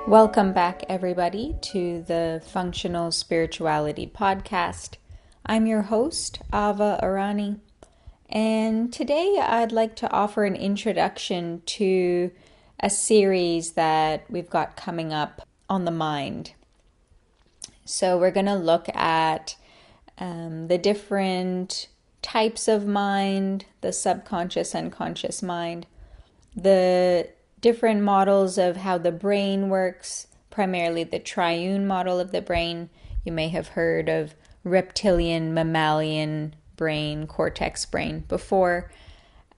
Welcome back, everybody, to the Functional Spirituality Podcast. I'm your host, Ava Arani, and today I'd like to offer an introduction to a series that we've got coming up on the mind. So we're going to look at the different types of mind, the subconscious, unconscious mind, the different models of how the brain works, primarily the triune model of the brain. You may have heard of reptilian, mammalian brain, cortex brain before.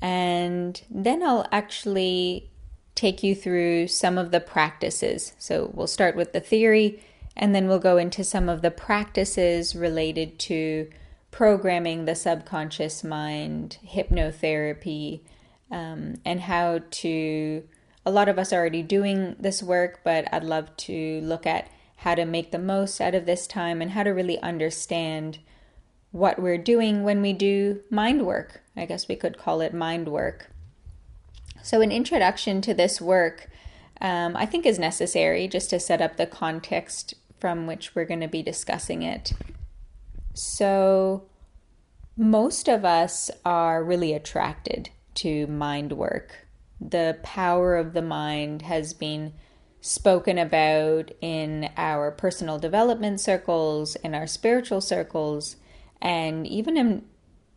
And then I'll actually take you through some of the practices. So we'll start with the theory, and then we'll go into some of the practices related to programming the subconscious mind, hypnotherapy, and how to... A lot of us are already doing this work, but I'd love to look at how to make the most out of this time and how to really understand what we're doing when we do mind work. I guess we could call it mind work. So an introduction to this work, I think is necessary just to set up the context from which we're going to be discussing it. So most of us are really attracted to mind work. The power of the mind has been spoken about in our personal development circles, in our spiritual circles, and even in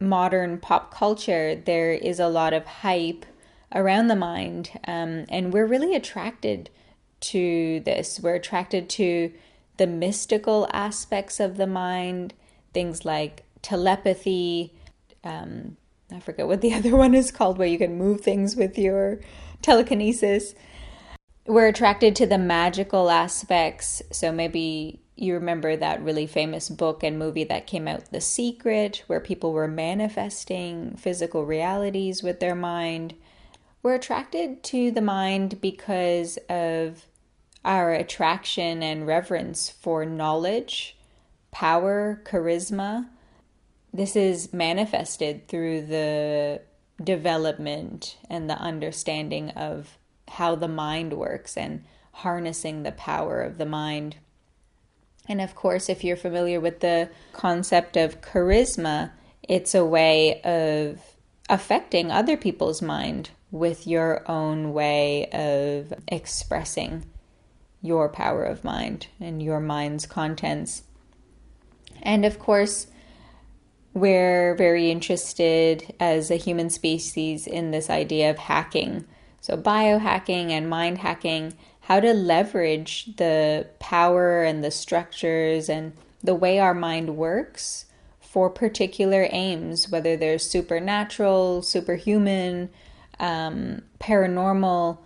modern pop culture, there is a lot of hype around the mind, and we're really attracted to this. We're attracted to the mystical aspects of the mind, things like telepathy, I forget what the other one is called, where you can move things with your telekinesis. We're attracted to the magical aspects. So maybe you remember that really famous book and movie that came out, The Secret, where people were manifesting physical realities with their mind. We're attracted to the mind because of our attraction and reverence for knowledge, power, charisma. This is manifested through the development and the understanding of how the mind works and harnessing the power of the mind. And of course, if you're familiar with the concept of charisma, it's a way of affecting other people's mind with your own way of expressing your power of mind and your mind's contents. And of course, we're very interested as a human species in this idea of hacking. So biohacking and mind hacking, how to leverage the power and the structures and the way our mind works for particular aims, whether they're supernatural, superhuman, paranormal,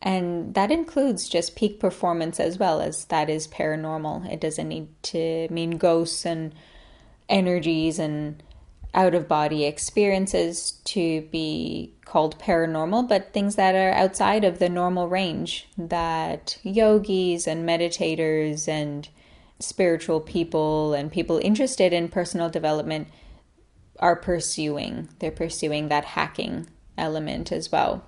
and that includes just peak performance as well, as that is paranormal. It doesn't need to mean ghosts and energies and out-of-body experiences to be called paranormal, but things that are outside of the normal range that yogis and meditators and spiritual people and people interested in personal development are pursuing. They're pursuing that hacking element as well.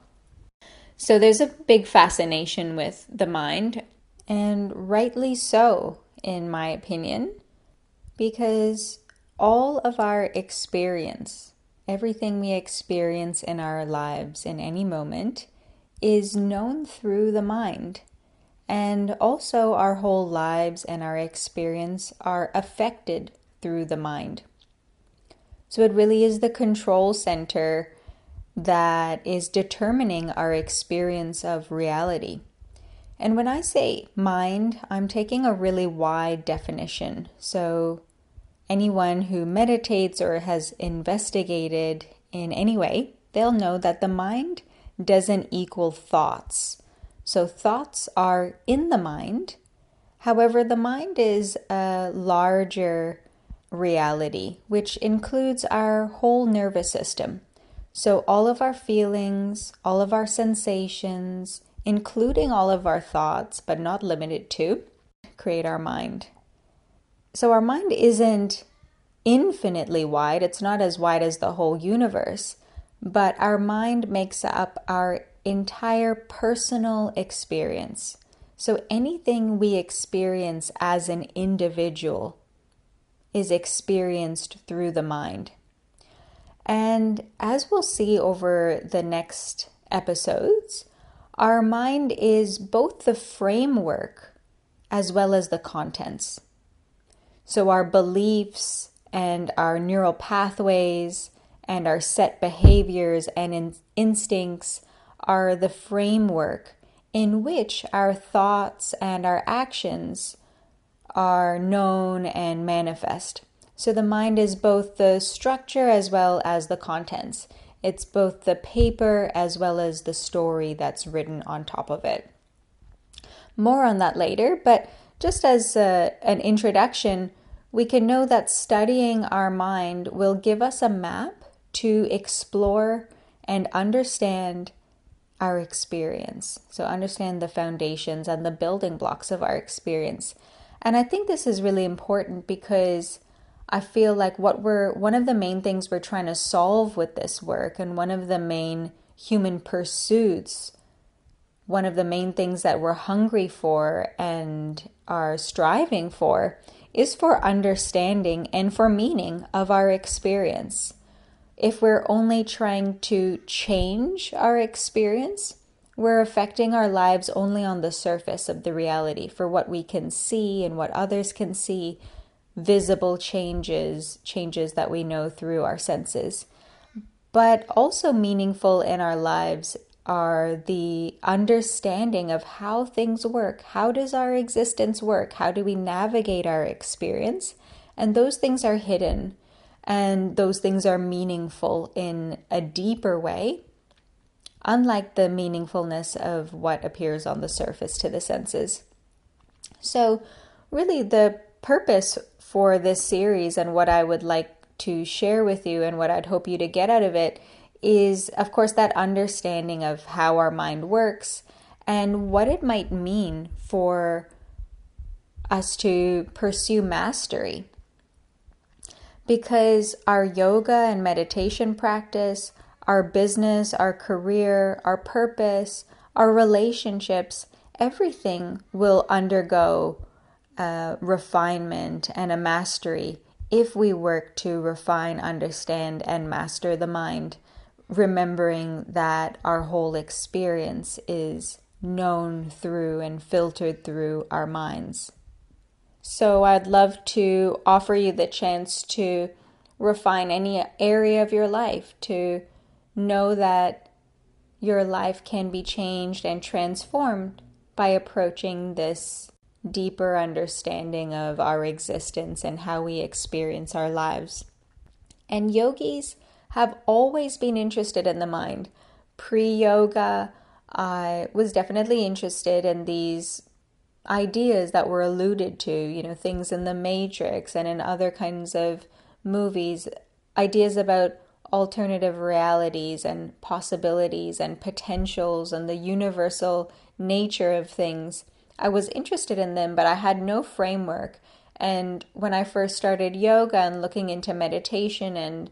So there's a big fascination with the mind, and rightly so, in my opinion, because all of our experience, everything we experience in our lives in any moment, is known through the mind. And also our whole lives and our experience are affected through the mind. So it really is the control center that is determining our experience of reality. And when I say mind, I'm taking a really wide definition. So anyone who meditates or has investigated in any way, they'll know that the mind doesn't equal thoughts. So thoughts are in the mind. However, the mind is a larger reality, which includes our whole nervous system. So all of our feelings, all of our sensations, including all of our thoughts, but not limited to, create our mind. So our mind isn't infinitely wide. It's not as wide as the whole universe, but our mind makes up our entire personal experience. So anything we experience as an individual is experienced through the mind. And as we'll see over the next episodes, our mind is both the framework as well as the contents. So our beliefs and our neural pathways and our set behaviors and instincts are the framework in which our thoughts and our actions are known and manifest. So the mind is both the structure as well as the contents. It's both the paper as well as the story that's written on top of it. More on that later, but just as an introduction, we can know that studying our mind will give us a map to explore and understand our experience. So understand the foundations and the building blocks of our experience. And I think this is really important because I feel like one of the main things we're trying to solve with this work, and one of the main human pursuits, one of the main things that we're hungry for and are striving for, is for understanding and for meaning of our experience. If we're only trying to change our experience, we're affecting our lives only on the surface of the reality, for what we can see and what others can see, visible changes that we know through our senses. But also meaningful in our lives are the understanding of how things work. How does our existence work? How do we navigate our experience? And those things are hidden. And those things are meaningful in a deeper way, unlike the meaningfulness of what appears on the surface to the senses. So really the purpose for this series and what I would like to share with you and what I'd hope you to get out of it is, of course, that understanding of how our mind works and what it might mean for us to pursue mastery. Because our yoga and meditation practice, our business, our career, our purpose, our relationships, everything will undergo refinement and a mastery if we work to refine, understand, and master the mind, remembering that our whole experience is known through and filtered through our minds. So I'd love to offer you the chance to refine any area of your life, to know that your life can be changed and transformed by approaching this deeper understanding of our existence and how we experience our lives. And yogis have always been interested in the mind. Pre-yoga, I was definitely interested in these ideas that were alluded to, things in the Matrix and in other kinds of movies, ideas about alternative realities and possibilities and potentials and the universal nature of things. I was interested in them, but I had no framework. And when I first started yoga and looking into meditation and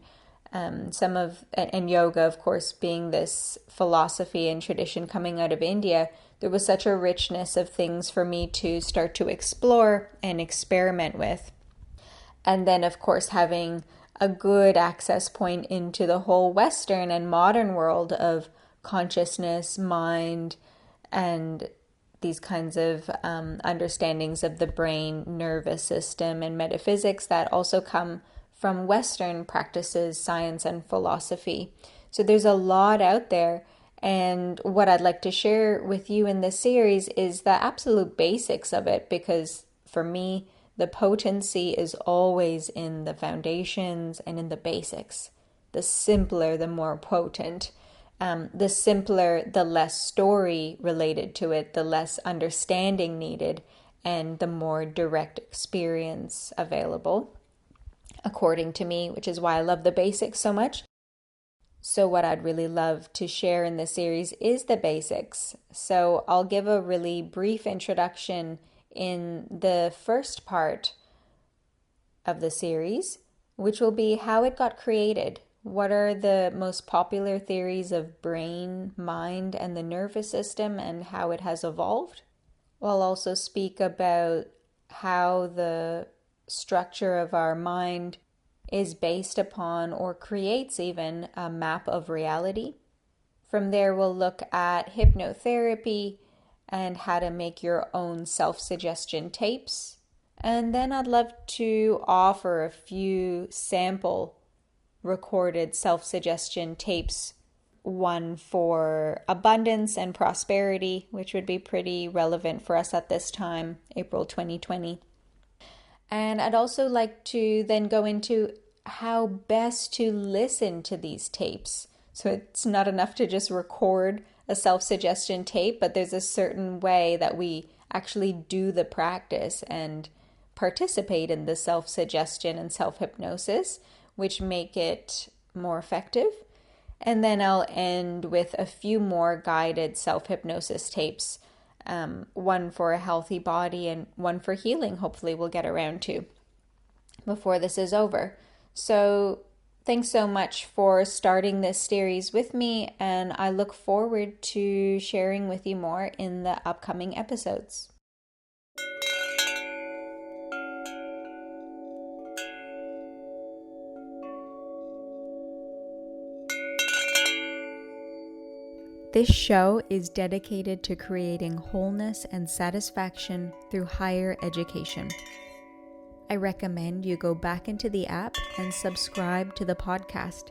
yoga, of course, being this philosophy and tradition coming out of India, there was such a richness of things for me to start to explore and experiment with. And then, of course, having a good access point into the whole Western and modern world of consciousness, mind, and these kinds of understandings of the brain, nervous system, and metaphysics that also come from Western practices, science, and philosophy. So there's a lot out there. And what I'd like to share with you in this series is the absolute basics of it, because for me, the potency is always in the foundations and in the basics. The simpler, the more potent. The simpler, the less story related to it, the less understanding needed, and the more direct experience available, according to me, which is why I love the basics so much. So what I'd really love to share in this series is the basics. So I'll give a really brief introduction in the first part of the series, which will be how it got created. What are the most popular theories of brain, mind, and the nervous system and how it has evolved I'll also speak about how the structure of our mind is based upon or creates even a map of reality. From there, we'll look at hypnotherapy and how to make your own self-suggestion tapes. And then I'd love to offer a few sample recorded self-suggestion tapes. One for abundance and prosperity, which would be pretty relevant for us at this time, April 2020. And I'd also like to then go into how best to listen to these tapes. So it's not enough to just record a self-suggestion tape, but there's a certain way that we actually do the practice and participate in the self-suggestion and self-hypnosis, which make it more effective. And then I'll end with a few more guided self-hypnosis tapes, one for a healthy body and one for healing, hopefully we'll get around to before this is over. So thanks so much for starting this series with me, and I look forward to sharing with you more in the upcoming episodes. This show is dedicated to creating wholeness and satisfaction through higher education. I recommend you go back into the app and subscribe to the podcast.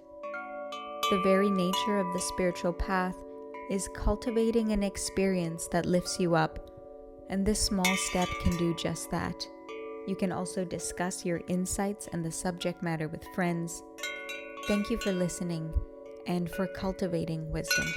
The very nature of the spiritual path is cultivating an experience that lifts you up, and this small step can do just that. You can also discuss your insights and the subject matter with friends. Thank you for listening and for cultivating wisdom.